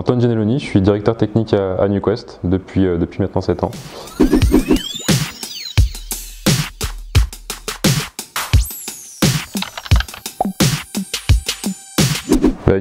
Antoine Geneloni, je suis directeur technique à NewQuest depuis maintenant 7 ans.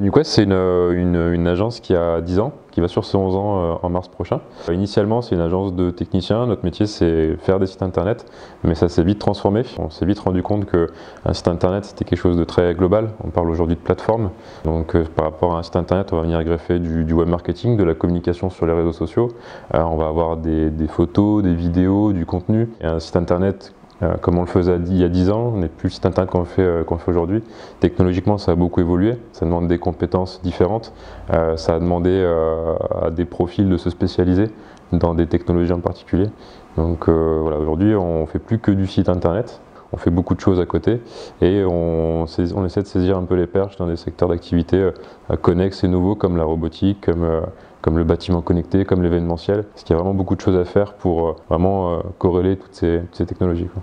NewQuest, c'est une agence qui a 10 ans, qui va sur ses 11 ans en mars prochain. Initialement, c'est une agence de techniciens. Notre métier, c'est faire des sites internet, mais ça s'est vite transformé. On s'est vite rendu compte qu'un site internet, c'était quelque chose de très global. On parle aujourd'hui de plateforme. Donc, par rapport à un site internet, on va venir greffer du web marketing, de la communication sur les réseaux sociaux. On va avoir des photos, des vidéos, du contenu. Et un site internet, comme on le faisait il y a 10 ans, on n'est plus le site internet qu'on fait aujourd'hui. Technologiquement, ça a beaucoup évolué, ça demande des compétences différentes, ça a demandé à des profils de se spécialiser dans des technologies en particulier. Donc voilà, aujourd'hui, on ne fait plus que du site internet, on fait beaucoup de choses à côté et on essaie de saisir un peu les perches dans des secteurs d'activité connexes et nouveaux comme la robotique, comme le bâtiment connecté, comme l'événementiel. Parce qu'il y a vraiment beaucoup de choses à faire pour vraiment corréler toutes ces technologies, quoi.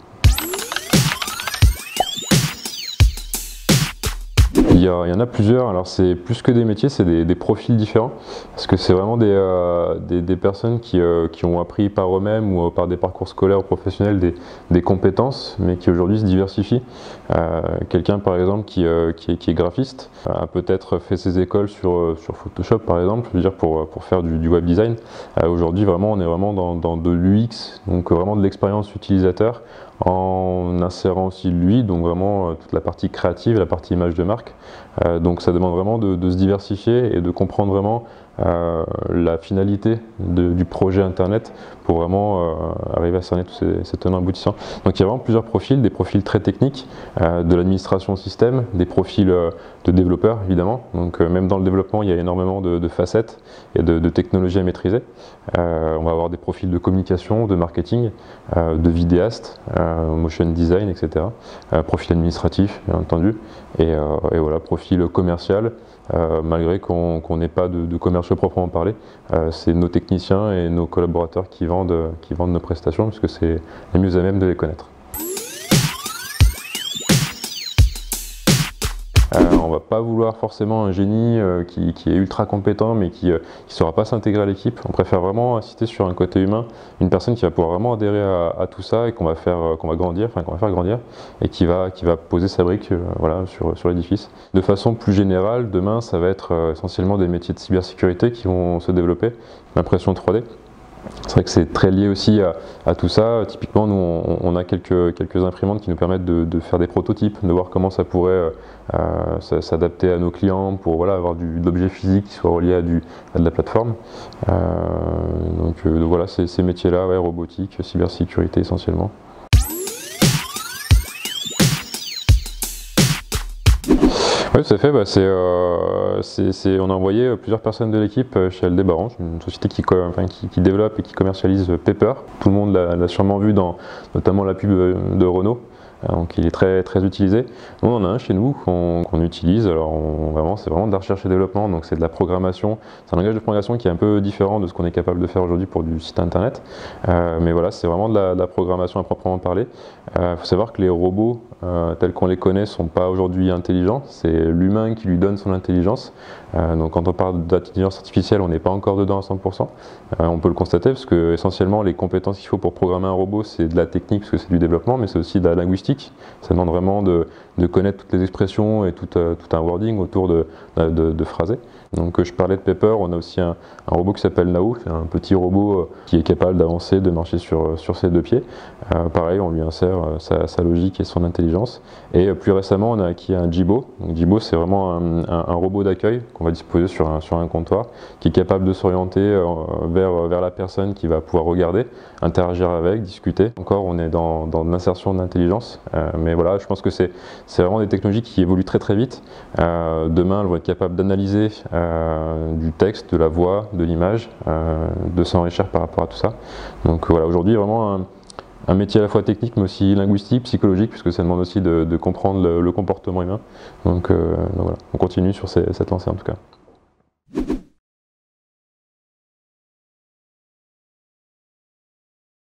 Il y en a plusieurs, alors c'est plus que des métiers, c'est des profils différents, parce que c'est vraiment des personnes qui ont appris par eux-mêmes ou par des parcours scolaires ou professionnels des compétences, mais qui aujourd'hui se diversifient. Quelqu'un par exemple qui est graphiste a peut-être fait ses écoles sur Photoshop par exemple, je veux dire pour faire du web design. Aujourd'hui vraiment on est vraiment dans de l'UX, donc vraiment de l'expérience utilisateur, en insérant aussi lui, donc vraiment toute la partie créative, la partie image de marque. Donc ça demande vraiment de se diversifier et de comprendre vraiment la finalité du projet internet pour vraiment arriver à cerner tous ces tenants aboutissants. Donc il y a vraiment plusieurs profils, des profils très techniques, de l'administration système, des profils de développeurs évidemment. Donc même dans le développement il y a énormément de facettes et de technologies à maîtriser. On va avoir des profils de communication, de marketing, de vidéastes, motion design, etc. Profil administratif bien entendu et voilà, profil commercial. Malgré qu'on n'ait pas de commerciaux proprement parler, c'est nos techniciens et nos collaborateurs qui vendent nos prestations, puisque c'est les mieux à même de les connaître. On va pas vouloir forcément un génie qui est ultra compétent mais qui ne saura pas s'intégrer à l'équipe. On préfère vraiment insister sur un côté humain, une personne qui va pouvoir vraiment adhérer à tout ça et qu'on va faire grandir et qui va poser sa brique voilà, sur l'édifice. De façon plus générale, demain ça va être essentiellement des métiers de cybersécurité qui vont se développer, l'impression 3D. C'est vrai que c'est très lié aussi à tout ça. Typiquement, nous, on a quelques imprimantes qui nous permettent de faire des prototypes, de voir comment ça pourrait s'adapter à nos clients pour voilà, avoir de l'objet physique qui soit relié à de la plateforme. Donc voilà, ces métiers-là, ouais, robotique, cybersécurité essentiellement. Oui, tout à fait. On a envoyé plusieurs personnes de l'équipe chez LD Barange, une société qui développe et qui commercialise Pepper. Tout le monde l'a sûrement vu dans notamment la pub de Renault. Donc il est très utilisé. Nous on en a un chez nous qu'on utilise. Alors c'est vraiment de la recherche et développement, donc c'est de la programmation. C'est un langage de programmation qui est un peu différent de ce qu'on est capable de faire aujourd'hui pour du site internet. Mais voilà, c'est vraiment de la programmation à proprement parler. Il faut savoir que les robots tels qu'on les connaît ne sont pas aujourd'hui intelligents. C'est l'humain qui lui donne son intelligence. Donc quand on parle d'intelligence artificielle, on n'est pas encore dedans à 100%. On peut le constater parce que essentiellement les compétences qu'il faut pour programmer un robot, c'est de la technique parce que c'est du développement, mais c'est aussi de la linguistique. Ça demande vraiment de connaître toutes les expressions et tout un wording autour de phrasés. Donc je parlais de Pepper, on a aussi un robot qui s'appelle Nao, c'est un petit robot qui est capable d'avancer, de marcher sur ses deux pieds. Pareil, on lui insère sa logique et son intelligence. Et plus récemment, on a acquis un Jibo. Donc Jibo, c'est vraiment un robot d'accueil qu'on va disposer sur un comptoir, qui est capable de s'orienter vers la personne qui va pouvoir regarder, interagir avec, discuter. Encore, on est dans l'insertion d'intelligence. Mais voilà, je pense que c'est vraiment des technologies qui évoluent très vite. Demain, elles vont être capables d'analyser du texte, de la voix, de l'image, de s'enrichir par rapport à tout ça. Donc voilà, aujourd'hui vraiment un métier à la fois technique mais aussi linguistique, psychologique, puisque ça demande aussi de comprendre le comportement humain. Donc voilà, on continue sur cette lancée en tout cas.